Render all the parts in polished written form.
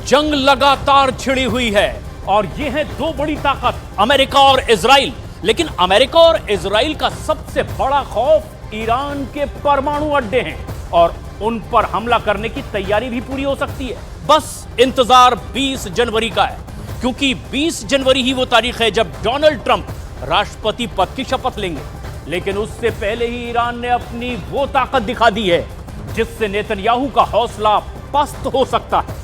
जंग लगातार छिड़ी हुई है और ये है दो बड़ी ताकत अमेरिका और इजराइल। लेकिन अमेरिका और इजराइल का सबसे बड़ा खौफ ईरान के परमाणु अड्डे हैं और उन पर हमला करने की तैयारी भी पूरी हो सकती है। बस इंतजार 20 जनवरी का है, क्योंकि 20 जनवरी ही वो तारीख है जब डोनाल्ड ट्रंप राष्ट्रपति पद की शपथ लेंगे। लेकिन उससे पहले ही ईरान ने अपनी वो ताकत दिखा दी है जिससे नेतन्याहू का हौसला पस्त हो सकता है।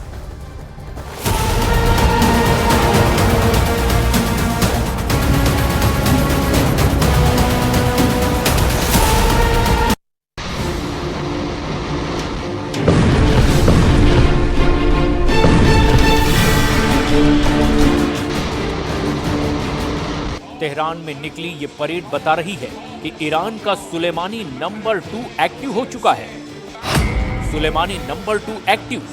तेहरान में निकली ये परेड बता रही है कि ईरान का सुलेमानी नंबर 2 एक्टिव हो चुका है। Sulemani number 2 active.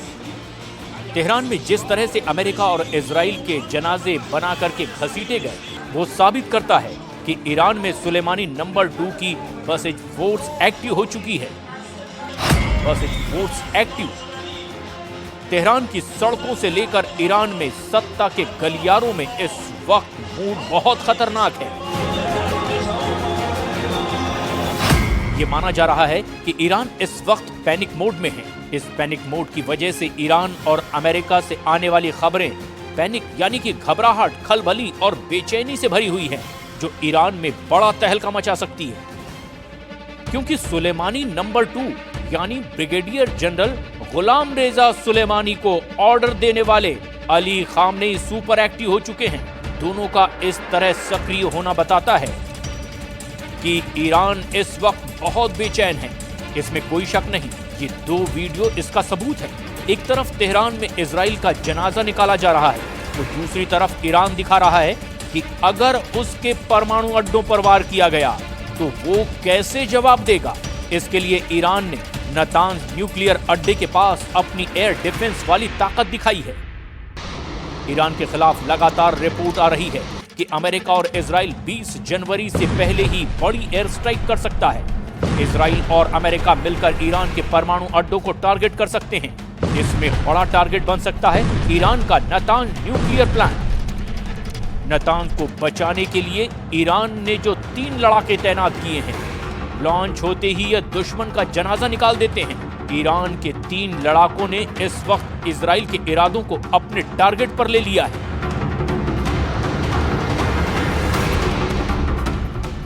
तेहरान में जिस तरह से अमेरिका और इजराइल के जनाजे बना करके घसीटे गए, वो साबित करता है कि ईरान में सुलेमानी नंबर 2 की बसेज फोर्स एक्टिव हो चुकी है। Buses force active. तेहरान की सड़कों से लेकर ईरान में सत्ता के गलियारों में इस वक्त मूड बहुत खतरनाक है। यह माना जा रहा है कि ईरान इस वक्त पैनिक मोड में है। इस पैनिक मोड की वजह से ईरान और अमेरिका से आने वाली खबरें पैनिक यानी कि घबराहट, खलबली और बेचैनी से भरी हुई हैं, जो ईरान में बड़ा तहलका मचा सकती है। क्योंकि सुलेमानी नंबर 2 यानी ब्रिगेडियर जनरल गुलाम रेजा सुलेमानी को ऑर्डर देने वाले अली खामनेई सुपर एक्टिव हो चुके हैं। दोनों का इस तरह सक्रिय होना बताता है कि ईरान इस वक्त बहुत बेचैन है। इसमें कोई शक नहीं। ये दो वीडियो इसका सबूत है। एक तरफ तेहरान में इजराइल का जनाजा निकाला जा रहा है, तो दूसरी तरफ ईरान दिखा रहा है कि अगर उसके परमाणु अड्डों पर वार किया गया तो वो कैसे जवाब देगा। इसके लिए ईरान ने नातांज न्यूक्लियर अड्डे के पास अपनी एयर डिफेंस वाली ताकत दिखाई है। ईरान के खिलाफ लगातार रिपोर्ट आ रही है कि अमेरिका और इजराइल 20 जनवरी से पहले ही बड़ी एयर स्ट्राइक कर सकता है। इजराइल और अमेरिका मिलकर ईरान के परमाणु अड्डों को टारगेट कर सकते हैं। इसमें बड़ा टारगेट बन सकता है ईरान का नातांज न्यूक्लियर प्लांट। नातांज को बचाने के लिए ईरान ने जो 3 लड़ाके तैनात किए हैं, लॉन्च होते ही यह दुश्मन का जनाजा निकाल देते हैं। ईरान के 3 लड़ाकों ने इस वक्त इजराइल के इरादों को अपने टारगेट पर ले लिया है।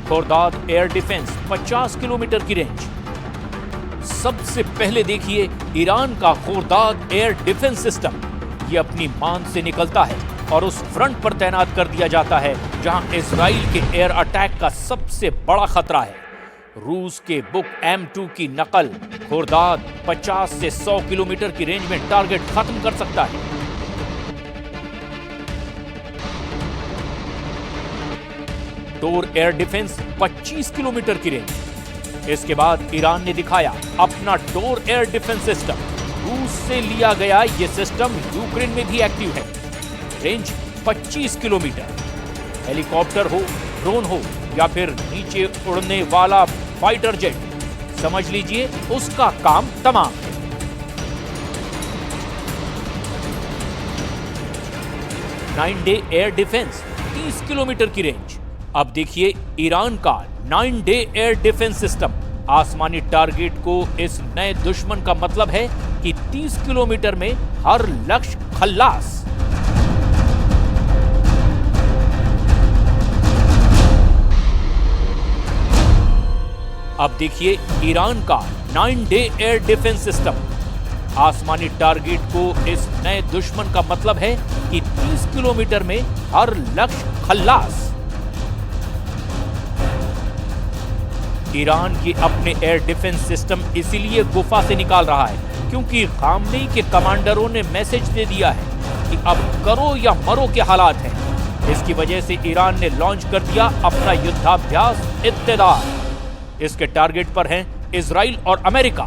खुर्दाद एयर डिफेंस 50 किलोमीटर की रेंज। सबसे पहले देखिए ईरान का खुर्दाद एयर डिफेंस सिस्टम। यह अपनी मान से निकलता है और उस फ्रंट पर तैनात कर दिया जाता है जहां इजराइल के एयर अटैक का सबसे बड़ा खतरा है। रूस के बुक M2 की नकल खुर्दाद 50 से 100 किलोमीटर की रेंज में टारगेट खत्म कर सकता है। टोर एयर डिफेंस 25 किलोमीटर की रेंज। इसके बाद ईरान ने दिखाया अपना टोर एयर डिफेंस सिस्टम। रूस से लिया गया यह सिस्टम यूक्रेन में भी एक्टिव है। Range 25 kilometre. हेलीकॉप्टर हो, ड्रोन हो या फिर नीचे उड़ने वाला फाइटर जेट, समझ लीजिए उसका काम तमाम है। Nine day air defence 30 kilometre की रेंज। अब देखिए ईरान का 9 डे एयर डिफेंस सिस्टम। आसमानी टारगेट को इस नए दुश्मन का मतलब है कि 30 किलोमीटर में हर लक्ष्य खल्लास। अब देखिए ईरान का 9 डे एयर डिफेंस सिस्टम। आसमानी टारगेट को इस नए दुश्मन का मतलब है कि 30 किलोमीटर में हर लक्ष्य खल्लास। ईरान की अपने एयर डिफेंस सिस्टम इसीलिए गुफा से निकाल रहा है क्योंकि खामनेई के कमांडरों ने मैसेज दे दिया है कि अब करो या मरो के हालात हैं। इसकी वजह से ईरान ने लॉन्च कर दिया अपना युद्धाभ्यास इत्तेदार। इसके टारगेट पर हैं इजराइल और अमेरिका।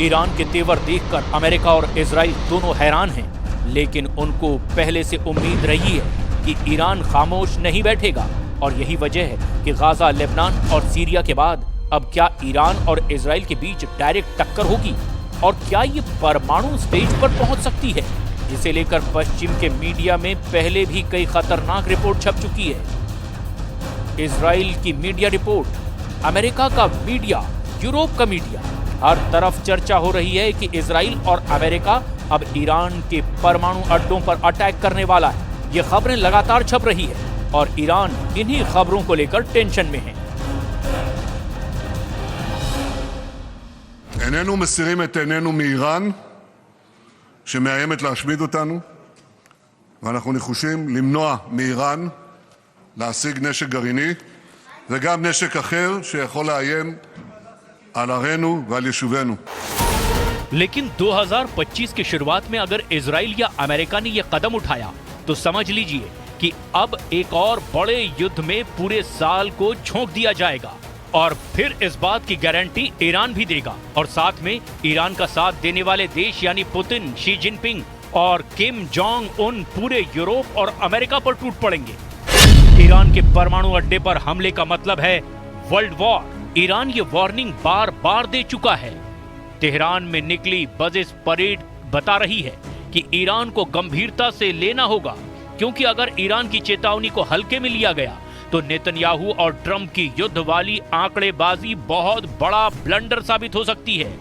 ईरान के तेवर देखकर अमेरिका और इजराइल दोनों हैरान हैं, लेकिन उनको पहले से उम्मीद रही है कि ईरान खामोश नहीं बैठेगा। और यही वजह है कि गाजा, लेबनान और सीरिया के बाद अब क्या ईरान और इजराइल के बीच डायरेक्ट टक्कर होगी और क्या ये परमाणु स्टेज पर पहुंच सकती है? इसे लेकर पश्चिम के मीडिया में पहले भी कई खतरनाक रिपोर्ट छप चुकी है। इजराइल की मीडिया रिपोर्ट, अमेरिका का मीडिया, यूरोप का मीडिया, हर तरफ चर्चा हो रही है कि इजराइल और अमेरिका अब ईरान के परमाणु अड्डों पर अटैक करने वाला है। ये खबरें लगातार छप रही है और ईरान इन्हीं खबरों को लेकर टेंशन में है। איננו מסירים את עינינו מאיראן שמאיימת להשמיד אותנו, ואנחנו נחושים למנוע מאיראן להשיג נשק גרעיני וגם נשק אחר שיכול לאיים על ערינו ועל יישובינו. लेकिन 2025 की शुरुआत में अगर इजराइल या अमेरिका ने यह कदम उठाया तो समझ लीजिए कि अब एक और बड़े युद्ध में पूरे साल को झोंक दिया जाएगा और फिर इस बात की गारंटी ईरान भी देगा और साथ में ईरान का साथ देने वाले देश यानी पुतिन, शी जिनपिंग और किम जोंग उन पूरे यूरोप और अमेरिका पर टूट पड़ेंगे। ईरान के परमाणु अड्डे पर हमले का मतलब है वर्ल्ड वॉर। ईरान ये वार्निंग बार बार दे चुका है। तेहरान में निकली बजिस परेड बता रही है कि ईरान को गंभीरता से लेना होगा, क्योंकि अगर ईरान की चेतावनी को हल्के में लिया गया तो नेतन्याहू और ट्रंप की युद्ध वाली आंकड़ेबाजी बहुत बड़ा ब्लंडर साबित हो सकती है।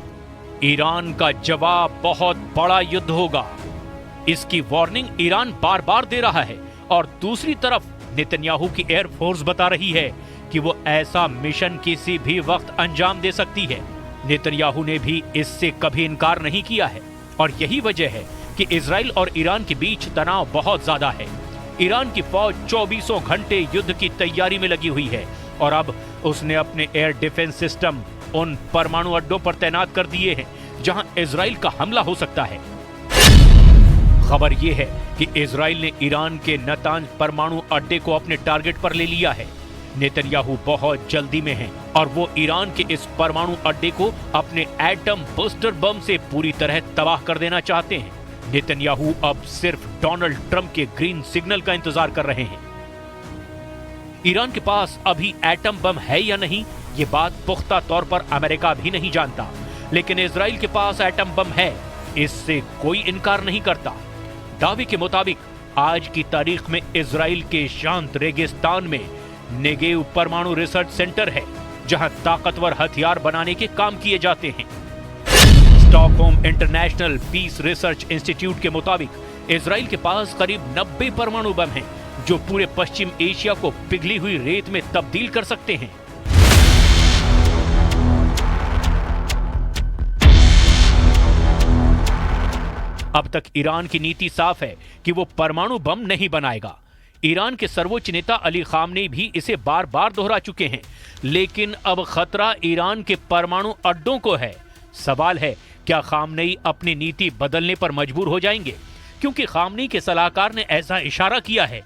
ईरान का जवाब बहुत बड़ा युद्ध होगा। इसकी वार्निंग ईरान बार बार दे रहा है और दूसरी तरफ नेतन्याहू की एयरफोर्स बता रही है कि वो ऐसा मिशन किसी भी वक्त अंजाम दे सकती है। नेतन्याहू ने भी इससे कभी इनकार नहीं किया है और यही वजह है कि इजराइल और ईरान के बीच तनाव बहुत ज्यादा है। ईरान की फौज 24 घंटे युद्ध की तैयारी में लगी हुई है और अब उसने अपने एयर डिफेंस सिस्टम उन परमाणु अड्डों पर तैनात कर दिए हैं जहां इजराइल का हमला हो सकता है। खबर यह है कि इजराइल ने ईरान के नतांज परमाणु अड्डे को अपने टारगेट पर ले लिया है। नेतन्याहू बहुत जल्दी में है और वो ईरान के इस परमाणु अड्डे को अपने एटम बस्टर बम से पूरी तरह तबाह कर देना चाहते हैं। नेतन्याहू अब सिर्फ डोनाल्ड ट्रंप के ग्रीन सिग्नल का इंतजार कर रहे हैं। ईरान के पास अभी एटम बम है या नहीं, ये बात पुख्ता तौर पर अमेरिका भी नहीं जानता, लेकिन इजराइल के पास एटम बम है, इससे कोई इनकार नहीं करता। दावे के मुताबिक आज की तारीख में इजराइल के शांत रेगिस्तान में नेगेव परमाणु रिसर्च सेंटर है, जहां ताकतवर हथियार बनाने के काम किए जाते हैं। Stockholm International Peace Research Institute के मुताबिक इजराइल के पास करीब 90 परमाणु बम हैं, जो पूरे पश्चिम एशिया को पिघली हुई रेत में तब्दील कर सकते हैं। अब तक ईरान की नीति साफ है कि वो परमाणु बम नहीं बनाएगा। ईरान के सर्वोच्च नेता अली खामनेई भी इसे बार बार दोहरा चुके हैं, लेकिन अब खतरा ईरान के परमाणु अड्डों को है। सवाल है, क्या खामनेई अपनी नीति बदलने पर मजबूर हो जाएंगे? क्योंकि खामनेई के सलाहकार ने ऐसा इशारा किया है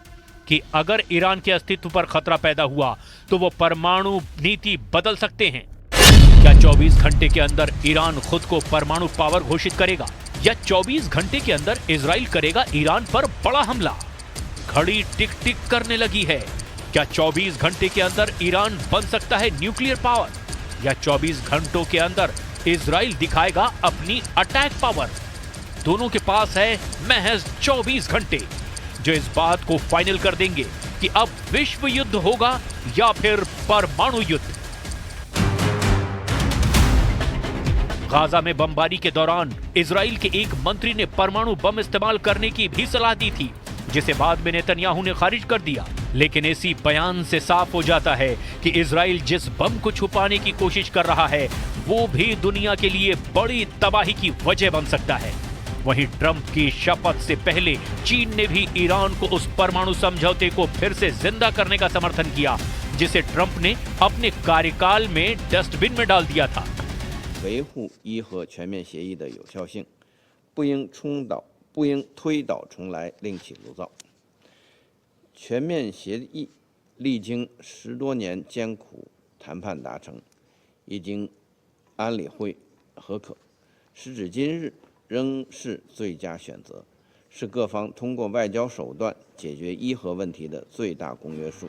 कि अगर ईरान के अस्तित्व पर खतरा पैदा हुआ तो वो परमाणु नीति बदल सकते हैं। क्या 24 घंटे के अंदर ईरान खुद को परमाणु पावर घोषित करेगा या 24 घंटे के अंदर इजराइल करेगा ईरान पर बड़ा हमला? घड़ी टिक टिक करने लगी है। क्या 24 घंटे के अंदर ईरान बन सकता है न्यूक्लियर पावर या 24 घंटों के अंदर इजराइल दिखाएगा अपनी अटैक पावर? दोनों के पास है महज 24 घंटे, जो इस बात को फाइनल कर देंगे कि अब विश्व युद्ध होगा या फिर परमाणु युद्ध। गाजा में बमबारी के दौरान इजराइल के एक मंत्री ने परमाणु बम इस्तेमाल करने की भी सलाह दी थी, जिसे बाद में नेतन्याहू ने खारिज कर दिया। लेकिन इसी बयान से साफ हो जाता है कि इजराइल जिस बम को छुपाने की कोशिश कर रहा है वो भी दुनिया के लिए बड़ी तबाही की वजह बन सकता है। वहीं ट्रंप की शपथ से पहले चीन ने भी ईरान को उस परमाणु समझौते को फिर से जिंदा करने का समर्थन किया, जिसे ट्रंप ने अपने कार्यकाल में डस्टबिन में डाल दिया था। 维护伊核全面协议的有效性，不应推倒重来，另起炉灶。全面协议历经10多年艰苦谈判达成，已经安理会核可，时至今日仍是最佳选择，是各方通过外交手段解决伊核问题的最大公约数。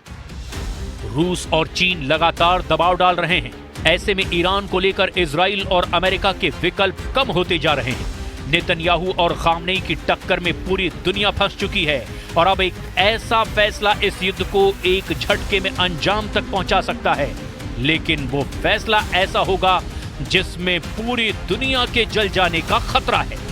रूस और चीन लगातार दबाव डाल रहे हैं। ऐसे में ईरान को लेकर इजराइल और अमेरिका के विकल्प कम होते जा रहे हैं। नेतन्याहू और खामनेई की टक्कर में पूरी दुनिया फंस चुकी है और अब एक ऐसा फैसला इस युद्ध को एक झटके में अंजाम तक पहुंचा सकता है, लेकिन वो फैसला ऐसा होगा जिसमें पूरी दुनिया के जल जाने का खतरा है।